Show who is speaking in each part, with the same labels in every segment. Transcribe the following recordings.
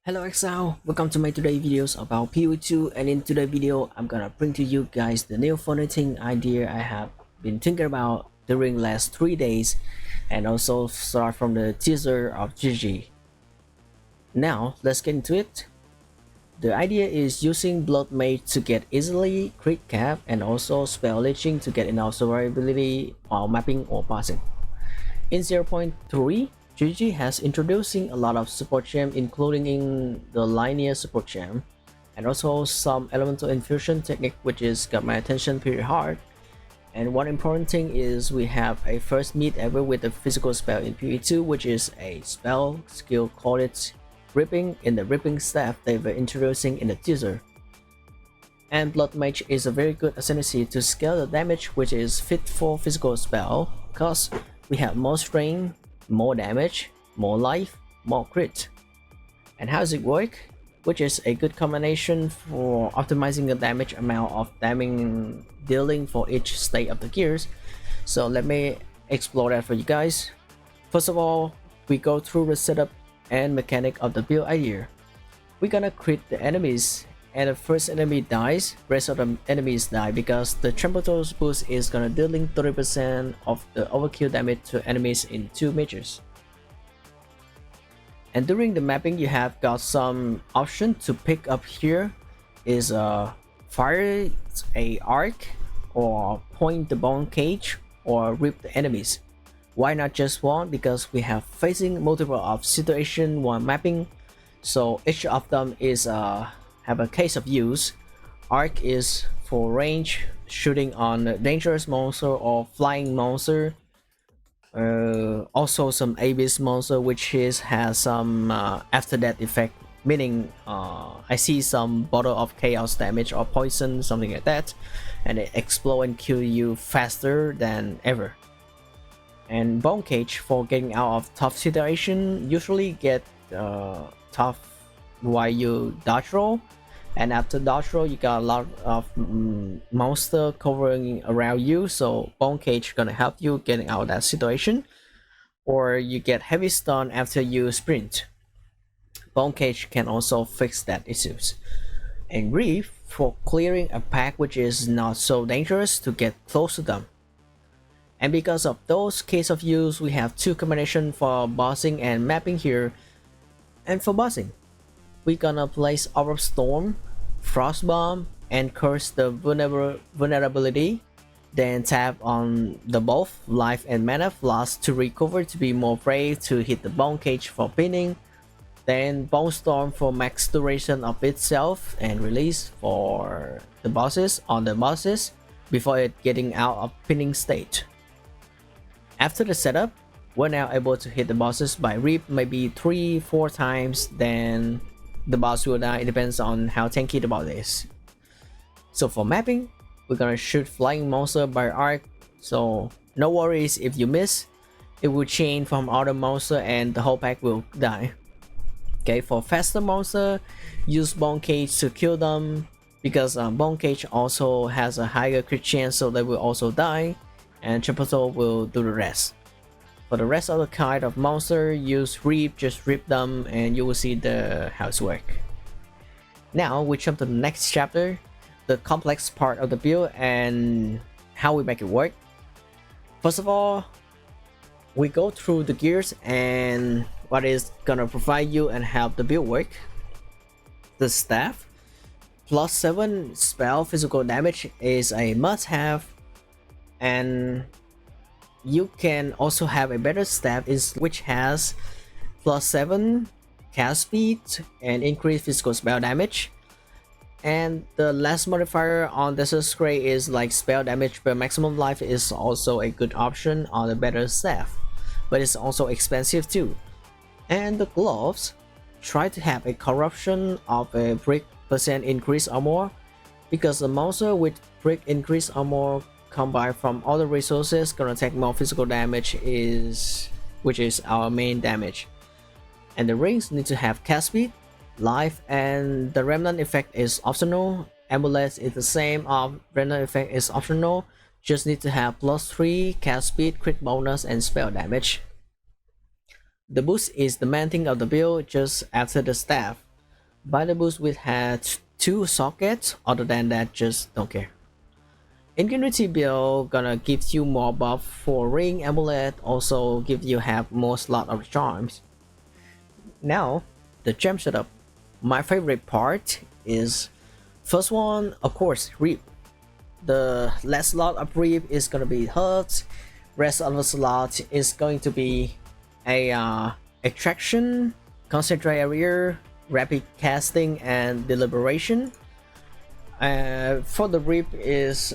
Speaker 1: Hello Exile, welcome to my today videos about PoE 2, and in today's video I'm gonna bring to you guys the new funny thing idea I have been thinking about during last 3 days, and also start from the teaser of GG. Now let's get into it. The idea is using BloodMage to get easily crit cap and also spell leeching to get enough survivability while mapping or passing. In 0.3, GG has introducing a lot of support gem, including in the linear support gem, and also some elemental infusion technique, which is got my attention pretty hard. And one important thing is we have a first meet ever with a physical spell in PoE2, which is a spell skill called it Ripping in the Ripping staff they were introducing in the teaser. And BloodMage is a very good ascendancy to scale the damage, which is fit for physical spell, because we have more strength, more damage, more life, more crit. And how does it work? Which is a good combination for optimizing the damage amount of damage dealing for each state of the gears. So let me explore that for you guys. First of all, we go through the setup and mechanic of the build idea. We're gonna crit the enemies, and the first enemy dies, rest of the enemies die, because the Trample boost is gonna dealing 30% of the overkill damage to enemies in 2 mages. And during the mapping you have got some option to pick up. Here is fire a arc, or point the bone cage, or rip the enemies. Why not just one? Because we have facing multiple of situation while mapping, so each of them is have a case of use. Arc is for range, shooting on dangerous monster or flying monster. Also some abyss monster, which has some after that effect, meaning I see some bottle of chaos damage or poison, something like that, and it explode and kill you faster than ever. And bone cage for getting out of tough situation, usually get tough while you dodge roll, and after dodge roll you got a lot of monster covering around you, so bone cage gonna help you getting out of that situation. Or you get heavy stun after you sprint, bone cage can also fix that issues. And reef for clearing a pack which is not so dangerous to get close to them. And because of those case of use, we have 2 combination for bossing and mapping here. And for bossing, we're gonna place Orb of Storm, Frost Bomb, and curse the vulnerability, then tap on the both life and mana floss to recover to be more brave to hit the bone cage for pinning, then Bone Storm for max duration of itself and release for the bosses on the bosses before it getting out of pinning state. After the setup, we're now able to hit the bosses by Reap maybe 3-4 times, then the boss will die. It depends on how tanky the boss is. So for mapping, we're gonna shoot flying monster by arc, so no worries if you miss, it will chain from other monster and the whole pack will die. Okay, for faster monster, use bone cage to kill them, because bone cage also has a higher crit chance, so they will also die, and Chaso will do the rest. For the rest of the kind of monster, use Reap, just rip them and you will see the how it's work. Now we jump to the next chapter, the complex part of the build and how we make it work. First of all, we go through the gears and what is gonna provide you and help the build work. The staff, +7 spell physical damage is a must-have, and you can also have a better staff which has +7 cast speed and increased physical spell damage. And the last modifier on Desert Scray is like spell damage per maximum life is also a good option on the better staff, but it's also expensive too. And the gloves, try to have a corruption of a brick percent increase or more, because the monster with brick increase or more combined from other resources gonna take more physical damage, which is our main damage. And the rings need to have cast speed, life, and the remnant effect is optional. Amulet is the same, remnant effect is optional, just need to have +3 cast speed, crit bonus, and spell damage. The boost is the main thing of the build just after the staff. Binder boost will have 2 sockets. Other than that, just don't care. Ingenuity build gonna give you more buff for ring amulet, also give you have more slot of charms. Now, the gem setup. My favorite part is first one, of course, Reap. The last slot of Reap is gonna be hurt. Rest of the slot is going to be a extraction, concentrate area, rapid casting, and deliberation. For the Reap is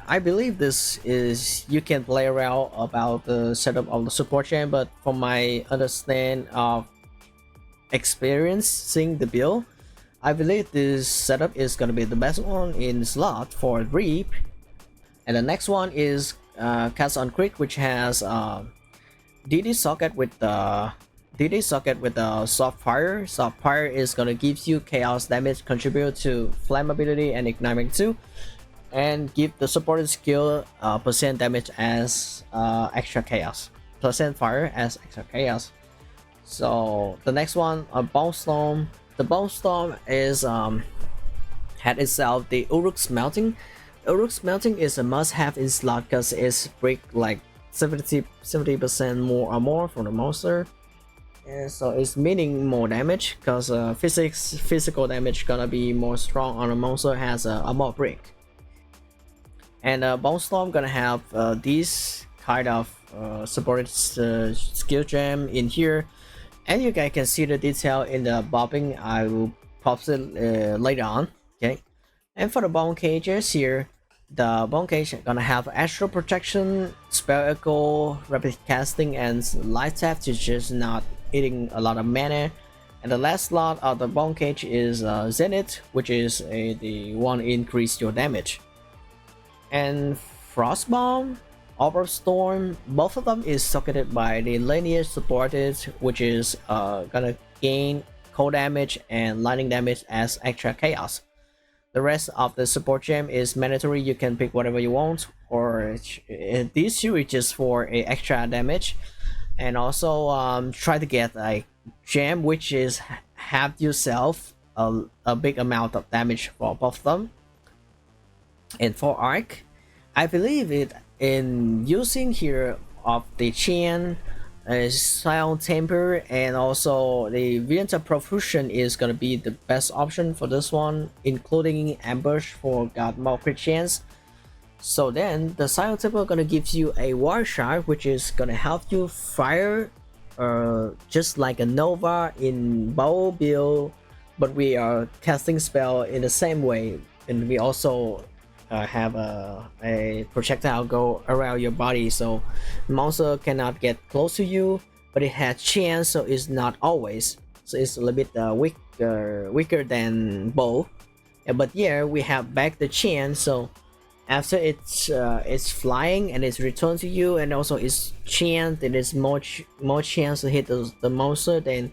Speaker 1: I believe this is you can play around about the setup of the support chain, but from my understand of experiencing the build, I believe this setup is gonna be the best one in slot for Reap. And the next one is Cast on Creek, which has DD socket with the soft fire. Soft fire is gonna give you chaos damage, contribute to flammability and igniting too, and give the supported skill percent damage as extra chaos, percent fire as extra chaos. So the next one, a Bone Storm. The Bone Storm is had itself the Uruk Smelting. Uruk Smelting is a must-have in slot because it's break like 70% more or more from the monster. And so it's meaning more damage because physical damage gonna be more strong on the monster has a more break. And Bone Storm gonna have these kind of supported skill gem in here, and you guys can see the detail in the bobbing. I will pop it later on. Okay, and for the bone cages here, the bone cage gonna have astral protection, spell echo, rapid casting, and light tap to just not eating a lot of mana. And the last slot of the bone cage is Zenith, which is the one increase your damage. And Frostbomb, Orb of Storm, both of them is socketed by the lineage supported, which is gonna gain cold damage and lightning damage as extra chaos. The rest of the support gem is mandatory. You can pick whatever you want, or these two is just for a extra damage. And also try to get a gem which is have yourself a big amount of damage for both of them. And for arc, I believe it in using here of the chain, Silent Temper, and also the Vienta Profusion is gonna be the best option for this one, including Ambush for got more crit chance. So then the Silent Temper gonna give you a War Shard, which is gonna help you fire just like a Nova in bow build, but we are casting spell in the same way, and we also have a projectile go around your body, so monster cannot get close to you, but it has chance, so it's not always. So it's a little bit weaker than bow. But yeah, we have back the chance, so after it's flying and it's returned to you, and also it's chance, it is more chance to hit the monster than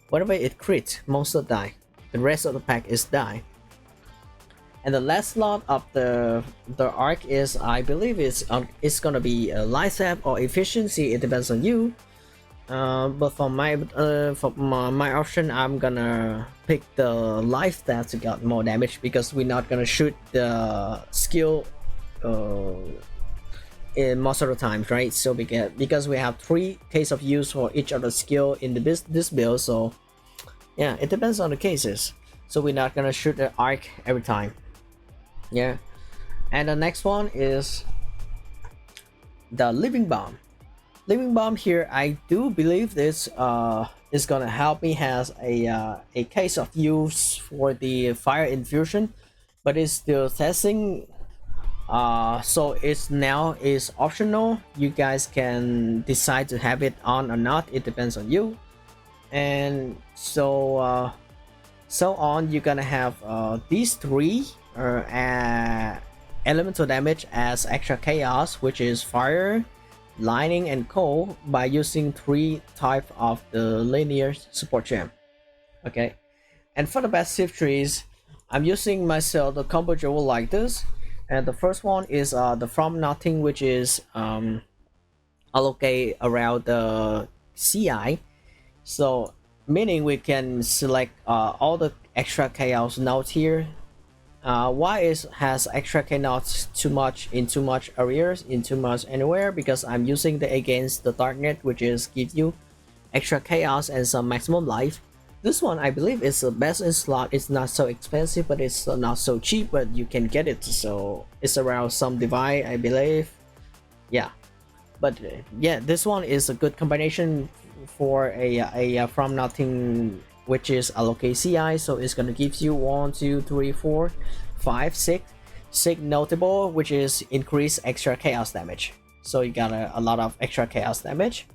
Speaker 1: whatever it crit, monster die. The rest of the pack is die. And the last slot of the arc is, I believe it's gonna be a light tap or efficiency. It depends on you. But for my option, I'm gonna pick the life tap to get more damage, because we're not gonna shoot the skill in most of the times, right? So because we have 3 case of use for each of the skill in this build, so yeah, it depends on the cases. So we're not gonna shoot the arc every time. Yeah, and the next one is the Living Bomb. Living Bomb here, I do believe this is gonna help me has a case of use for the fire infusion, but it's still testing. So it's now is optional. You guys can decide to have it on or not. It depends on you. And so on, you're gonna have these 3 elemental damage as extra chaos, which is fire, lightning, and cold, by using 3 type of the linear support gem. Okay, and for the passive trees, I'm using myself the combo jewel like this. And the first one is the From Nothing, which is allocate around the CI. So meaning we can select all the extra chaos nodes here. Why is has extra chaos too much in too much areas, in too much anywhere? Because I'm using the against the darknet, which is give you extra chaos and some maximum life. This one I believe is the best in slot. It's not so expensive, but it's not so cheap, but you can get it. So it's around some divide, I believe. Yeah, but yeah, this one is a good combination for a from nothing, which is allocate CI. So it's gonna give you 1 2 3 4 5 6 notable, which is increase extra chaos damage. So you got a lot of extra chaos damage.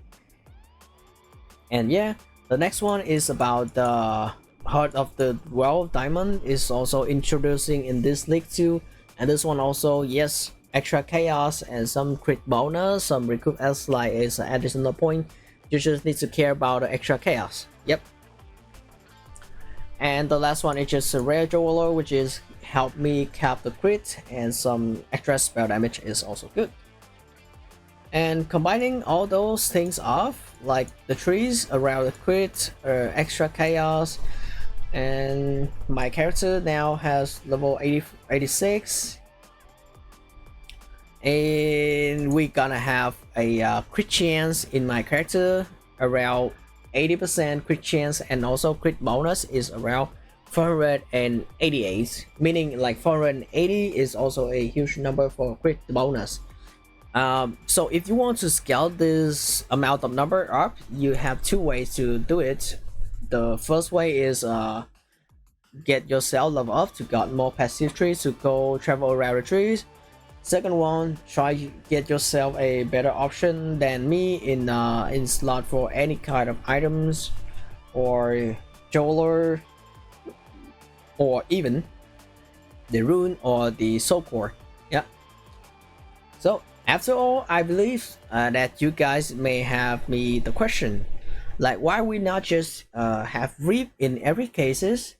Speaker 1: And yeah, the next one is about the Heart of the World Diamond is also introducing in this league too. And this one also, yes, extra chaos and some crit bonus, some recoup S like is an additional point. You just need to care about the extra chaos. Yep. And the last one is just a rare jeweler, which is help me cap the crit, and some extra spell damage is also good. And combining all those things off, like the trees around the crit, extra chaos, and my character now has level 86, and we gonna have a crit chance in my character around 80% crit chance, and also crit bonus is around 488, meaning like 480 is also a huge number for crit bonus. So if you want to scale this amount of number up, you have two ways to do it. The first way is get yourself level up to get more passive trees to go travel around the trees. Second one, try get yourself a better option than me in slot for any kind of items or jeweler, or even the rune or the soul core. Yeah. So after all, I believe that you guys may have me the question, like why we not just have Reap in every cases.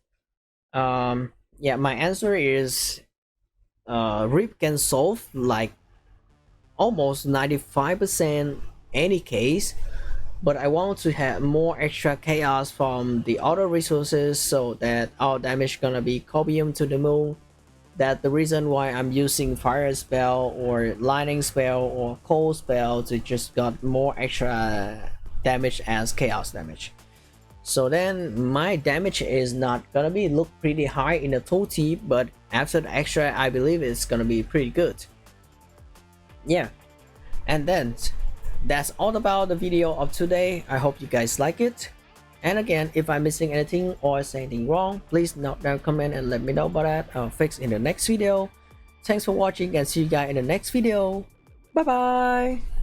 Speaker 1: Yeah, my answer is Reap can solve like almost 95% any case, but I want to have more extra chaos from the other resources so that our damage gonna be copium to the moon. That the reason why I'm using fire spell or lightning spell or cold spell to just got more extra damage as chaos damage. So then my damage is not gonna be look pretty high in the total, but after the extra I believe it's gonna be pretty good. Yeah, and then that's all about the video of today. I hope you guys like it. And again, if I'm missing anything or say anything wrong, please note down, comment and let me know about that. I'll fix in the next video. Thanks for watching and see you guys in the next video. Bye bye.